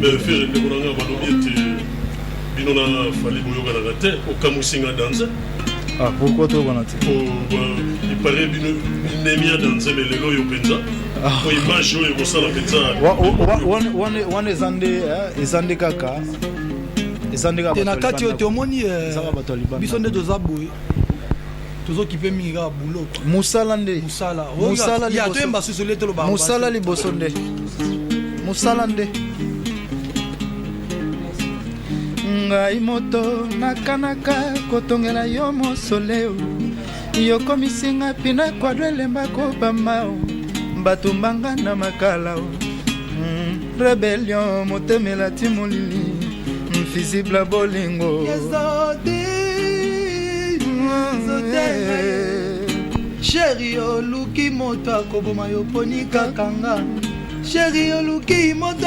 mais faire le bonanga balobi binona fallait boyoka na tête au kamusinga danse. Ah, pourquoi toi on a dit? Il paraît binemia danse mais le loyo penza. Ko image yo ko la penza. One ezande kaka. Ezande kaka. Na kati yo tomoni biso nde tozaboye. Tozo kipe minga boulot. Musala ya to emba susole to lo ba. Musala liboso nde. Musala nde. Ngai moto nakanaka kotongela yo mosoleo yoko misinga pina kwa dwelemba ko bamao batumbanga na makala rebellion motemela timolili invisible bolingo Chéri oluki moto akoboma yo poni kakanga Chéri oluki moto